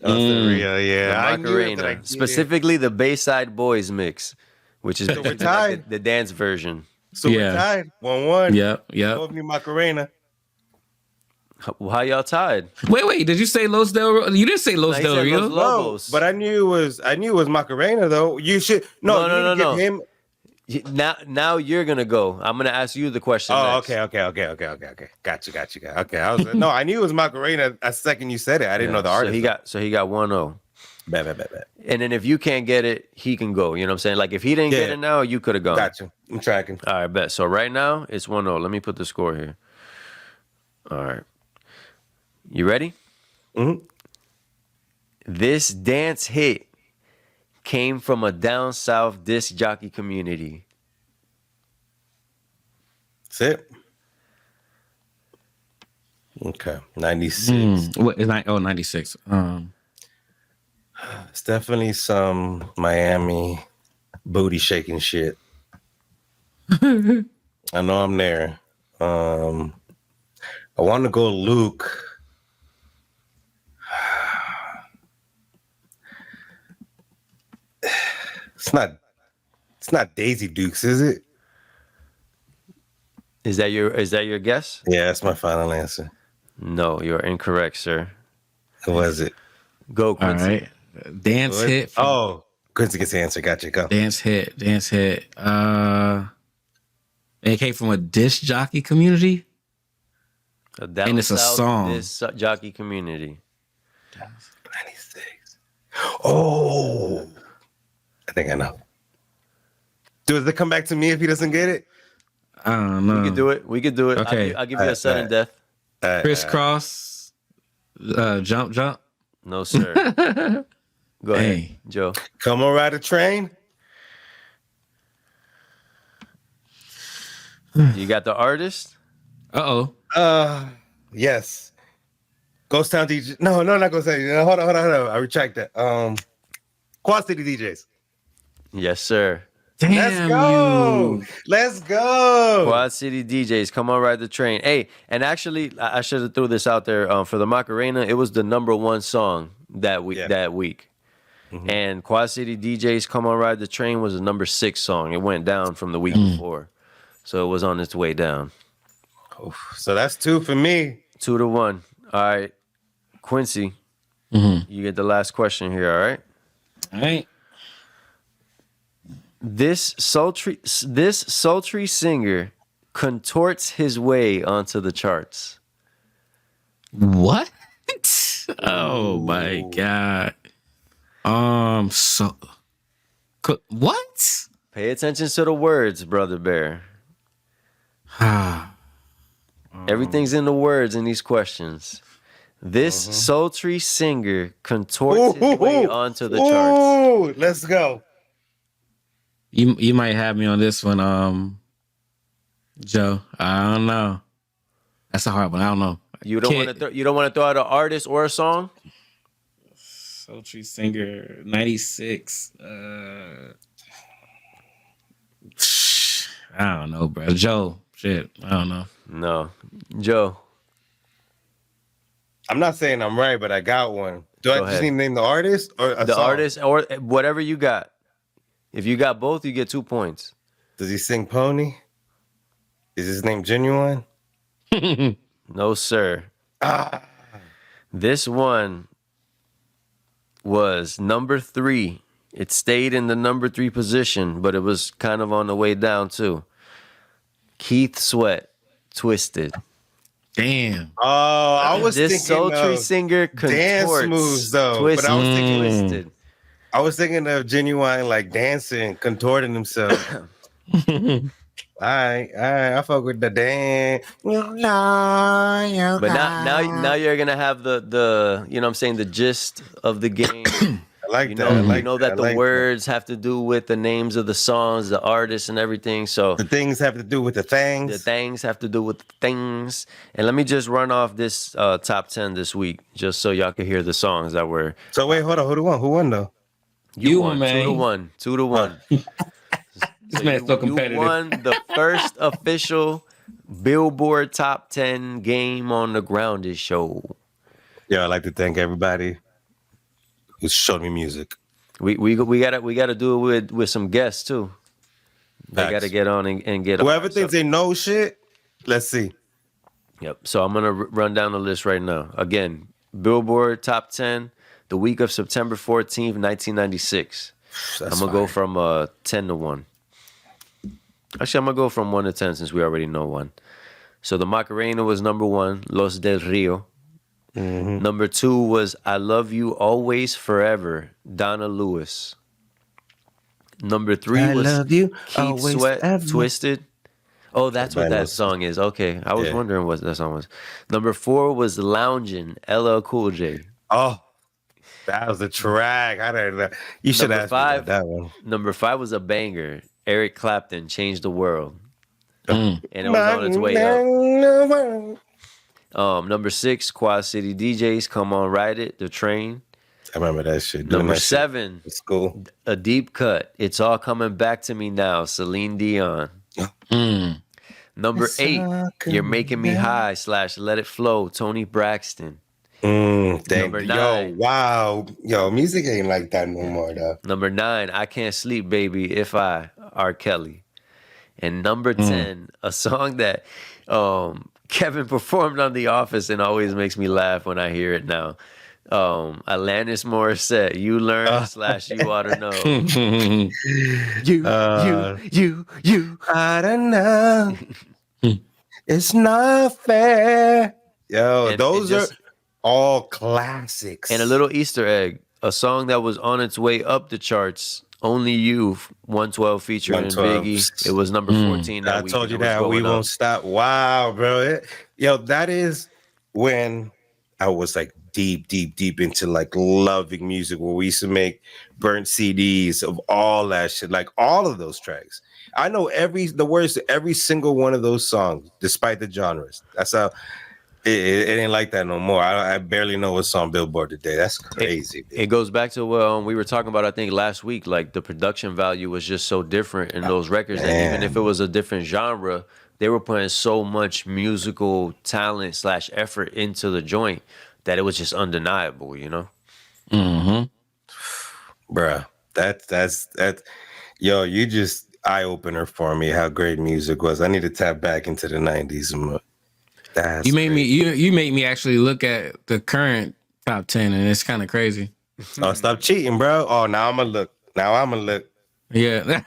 Los del Rio, yeah. The I knew it, but I Macarena. didn't. Specifically the Bayside Boys mix, which is we're tied. the dance version. So Yeah. we're tied. 1-1. Yep. Love me Macarena. How y'all tied? Wait. Did you say Los Del? You didn't say Los No, he Del said Rio. Los No, Lobos. but I knew it was Macarena though. You should No, you need to no. give him. Now you're gonna go. I'm gonna ask you the question. Oh, next. okay. Gotcha. Okay, I was no, I knew it was Macarena. A second you said it, I didn't know the artist. So he got 1-0. Bet. And then if you can't get it, he can go. You know what I'm saying? Like if he didn't get Yeah. it now, you could have gone. Gotcha. I'm tracking. All right, bet. So right now it's 1-0. Let me put the score here. All right. You ready? Mm-hmm. This dance hit came from a down south disc jockey community. That's it. Okay. 96. What is 96? It's definitely some Miami booty shaking shit. I know I'm there. I want to go Luke. It's not Daisy Dukes, is it? Is that your guess? Yeah, that's my final answer. No, you're incorrect, sir. Who was it? Go, All Quincy. right. Dance hit. Oh, Quincy gets the answer. Gotcha. Go. Dance hit. It came from a disc jockey community. Down And it's a south song. disc jockey community. 96. Oh, I think I know. Does it come back to me if he doesn't get it? I don't know. We could do it. Okay. I'll give you a sudden death. Crisscross. Jump. No, sir. Go ahead, Hey. Joe. Come on, ride a train. You got the artist? Uh-oh. Yes. Ghost Town DJ. No, not Ghost Town. No, hold on. I retract that. Quad City DJs. Yes, sir. Damn. Let's go. Quad City DJs, come on, ride the train. Hey, and actually, I should have threw this out there. For the Macarena, it was the #1 song that week. Mm-hmm. And Quad City DJs, come on, ride the train was the #6 song. It went down from the week before, so it was on its way down. So that's 2 for me. 2-1. All right, Quincy, you get the last question here. All right. All right. This sultry singer contorts his way onto the charts. What? Oh my Ooh. God. So what? Pay attention to the words, Brother Bear. Everything's in the words in these questions. This sultry singer contorts his way onto the charts. Ooh, let's go. You might have me on this one, Joe. I don't know. That's a hard one. I don't know. You don't want to. You don't want to throw out an artist or a song. Sultry singer, 96. I don't know, bro. Joe, shit. I don't know. No, Joe. I'm not saying I'm right, but I got one. Do I just need to name the artist or a the song? artist or whatever you got? If you got both, you get 2 points. Does he sing Pony? Is his name Genuine? No, sir. Ah. This one was number 3. It stayed in the number 3 position, but it was kind of on the way down too. Keith Sweat, Twisted. Damn. Oh, I was this thinking sultry of singer dance contorts, moves though. Twisted, But I was thinking, Twisted. I was thinking of Genuine like dancing, contorting himself. All right, I fuck with the dance. But now you're gonna have the you know what I'm saying, the gist of the game. I like You that. know, I like you know that the I like words have to do with the names of the songs, the artists, and everything. So the things have to do with the things. the things have to do with the things. And let me just run off this top 10 this week, just so y'all can hear the songs that were. So wait, hold on. Who won? Who won though? You won, man. 2-1. 2-1. This man's so competitive. You won the first official Billboard top 10 game on the Grounded show. Yeah, I'd like to thank everybody who showed me music. We gotta do it with some guests too. They Facts. gotta get on and get Whoever on. thinks they know shit, let's see. Yep. So I'm gonna run down the list right now. Again, Billboard top 10, the week of September 14th, 1996. That's I'm gonna go from 10 to 1. Actually, I'm gonna go from 1 to 10 since we already know 1. So the Macarena was number 1, Los del Rio. Mm-hmm. Number 2 was I Love You Always Forever, Donna Lewis. Number 3 I was love you Keith always Sweat, forever. Twisted. Oh, that's what that was- song is. Okay, I was Yeah. wondering what that song was. Number 4 was Loungin', LL Cool J. Oh, that was a track. I don't know. You should Number ask me about 5. that one. Number 5 was a banger. Eric Clapton, Changed the World. And it was on its way up. Number 6, Quad City DJs, Come On Ride It, The Train. I remember that shit. Doing Number that shit 7, in school. A Deep Cut, It's All Coming Back to Me Now, Celine Dion. Number It's 8, all You're Making Me coming High / Let It Flow, Tony Braxton. Dang. Number 9. Yo, wow. Yo, music ain't like that no more, though. Number 9, I Can't Sleep Baby, If I, R. Kelly. And number 10, a song that Kevin performed on The Office and always makes me laugh when I hear it now. Alanis Morissette, You Learn / You Ought to Know. You. I don't know. It's not fair. Yo, And those just- are all classics. And a little Easter egg, a song that was on its way up the charts, Only You, 112 featuring 112. Biggie. It was number 14 that I week. told you and it was that we going up. won't stop. Wow, bro. Yo, that is when I was like deep into like loving music, where we used to make burnt CDs of all that shit, like all of those tracks. I know the words to every single one of those songs, despite the genres. That's how it ain't like that no more. I barely know what's on Billboard today. That's crazy. It goes back to what we were talking about, I think, last week. Like the production value was just so different in those records that even if it was a different genre, they were putting so much musical talent / effort into the joint that it was just undeniable, you know? Bruh, that's yo, you just eye opener for me how great music was. I need to tap back into the 90s. That's You made great. you make me actually look at the current top 10, and it's kind of crazy. Oh, stop cheating, bro. Oh, now I'm gonna look. Yeah.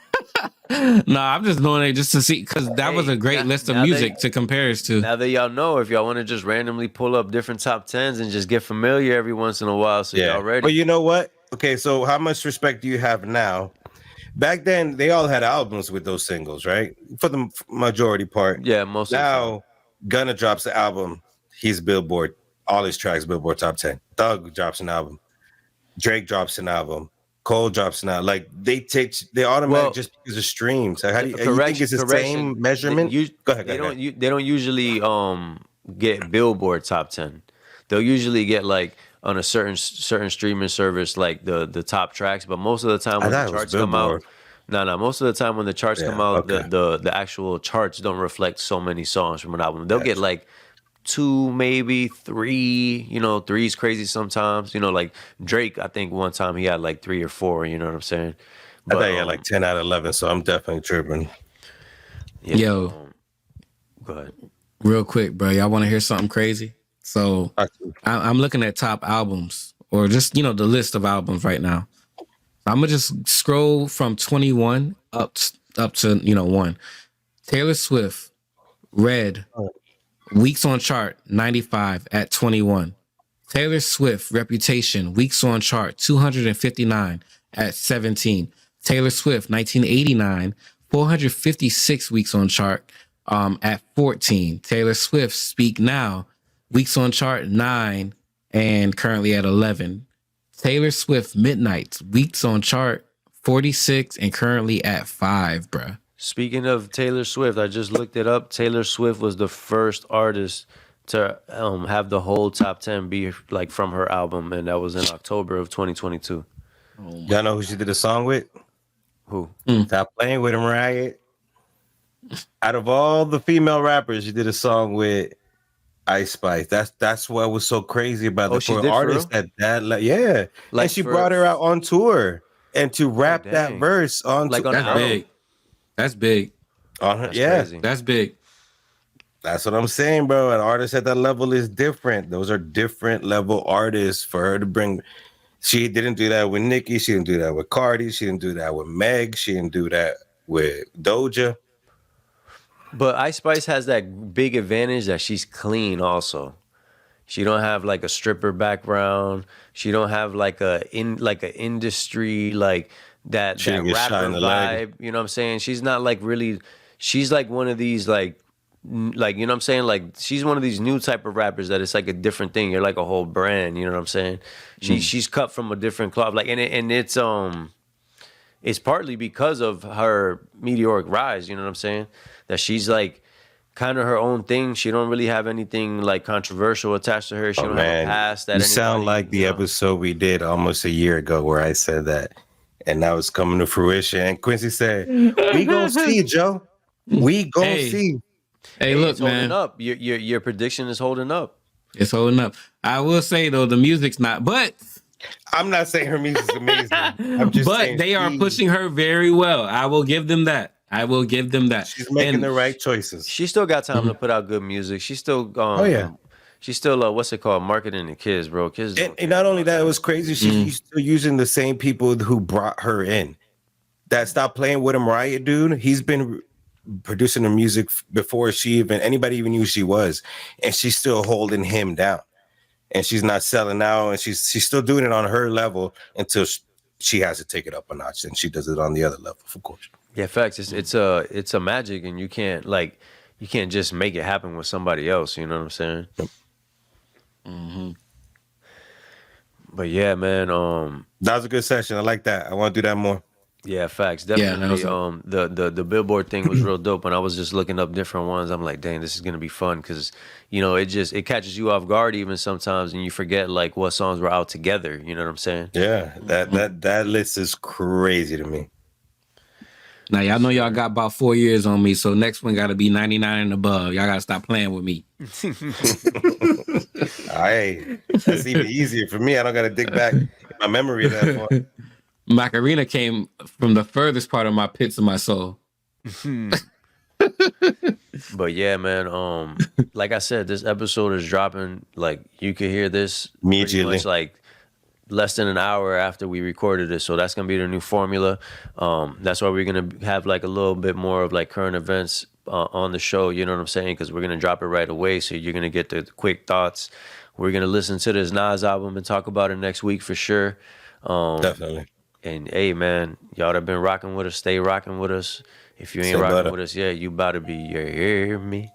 I'm just doing it just to see because that was a great list of music to compare us to. Now that y'all know, if y'all want to just randomly pull up different top 10s and just get familiar every once in a while, so y'all ready. But you know what? Okay, so how much respect do you have now? Back then, they all had albums with those singles, right? For the majority part. Yeah, most now, of Gunna drops the album. He's Billboard. All his tracks, Billboard top 10. Thug drops an album. Drake drops an album. Cole drops an album. Like they automatic just because of streams. Like, how do you think it's the same measurement? Go ahead. They don't usually get Billboard top 10. They'll usually get like on a certain streaming service like the top tracks, but most of the time when the charts come out, most of the time when the charts come out, the actual charts don't reflect so many songs from an album. They'll get like 2, maybe 3. You know, 3 is crazy sometimes. You know, like Drake, I think one time he had like 3 or 4. You know what I'm saying? But, I thought he had like 10 out of 11, so I'm definitely tripping. Yeah, Yo, go ahead. Real quick, bro. Y'all want to hear something crazy? So I'm looking at top albums or just, the list of albums right now. I'm going to just scroll from 21 up to, 1. Taylor Swift, Red, Weeks on Chart, 95 at 21. Taylor Swift, Reputation, Weeks on Chart, 259 at 17. Taylor Swift, 1989, 456 weeks on chart at 14. Taylor Swift, Speak Now, weeks on chart, 9 and currently at 11. Taylor Swift, Midnight, weeks on chart, 46 and currently at 5, bruh. Speaking of Taylor Swift, I just looked it up. Taylor Swift was the first artist to have the whole top 10 be like from her album, and that was in October of 2022. Y'all know who she did a song with? Who? Stop playing with him, Riot. Out of all the female rappers, she did a song with Ice Spice. That's what was so crazy about the poor artist yeah. Like, and she brought her out on tour and to rap that verse on like on that's big. That's big. On her, crazy. That's big. That's what I'm saying, bro. An artist at that level is different. Those are different level artists for her to bring. She didn't do that with Nicki. She didn't do that with Cardi. She didn't do that with Meg. She didn't do that with Doja. But Ice Spice has that big advantage that she's clean also. She don't have like a stripper background. She don't have like a industry like that rapper vibe. You know what I'm saying? She's not like really. She's like one of these like you know what I'm saying? Like she's one of these new type of rappers that it's like a different thing. You're like a whole brand. You know what I'm saying? She's cut from a different cloth. Like and it's partly because of her meteoric rise. You know what I'm saying? That she's like kind of her own thing. She don't really have anything like controversial attached to her. She don't have a past that. You sound like the episode we did almost a year ago where I said that, and now it's coming to fruition. And Quincy said, "We gonna see, Joe. We gonna see." Hey, look, it's holding up. Your prediction is holding up. It's holding up. I will say though, the music's not, but I'm not saying her music's amazing. I'm just saying they are pushing her very well. I will give them that. She's making the right choices. She still got time to put out good music. She's still she's still what's it called? Marketing the kids, bro. Kids. And not only that, it was crazy. She's still using the same people who brought her in. That Stop Playing With Him Riot dude. He's been producing the music before anybody even knew she was, and she's still holding him down. And she's not selling out, and she's still doing it on her level until she has to take it up a notch, and she does it on the other level, of course. Yeah, facts. It's a magic, and you can't just make it happen with somebody else. You know what I'm saying? Yep. Mm-hmm. But yeah, man. That was a good session. I like that. I want to do that more. Yeah, facts. Definitely. The Billboard thing was real dope. When I was just looking up different ones, I'm like, dang, this is gonna be fun because it catches you off guard even sometimes, and you forget like what songs were out together. You know what I'm saying? Yeah, that list is crazy to me. Now y'all know y'all got about 4 years on me, so next one got to be 99 and above. Y'all got to stop playing with me. That's even easier for me. I don't got to dig back in my memory that far. Macarena came from the furthest part of my pits of my soul. But yeah, man. Like I said, this episode is dropping. Like you can hear this immediately. Much, like less than an hour after we recorded it. So that's gonna be the new formula. That's why we're gonna have like a little bit more of like current events on the show. You know what I'm saying? Because we're gonna drop it right away. So you're gonna get the quick thoughts. We're gonna listen to this Nas album and talk about it next week for sure. Definitely. And hey, man, y'all that been rocking with us, stay rocking with us. If you ain't Say rocking butter. with us, yeah, you about to be. You hear me?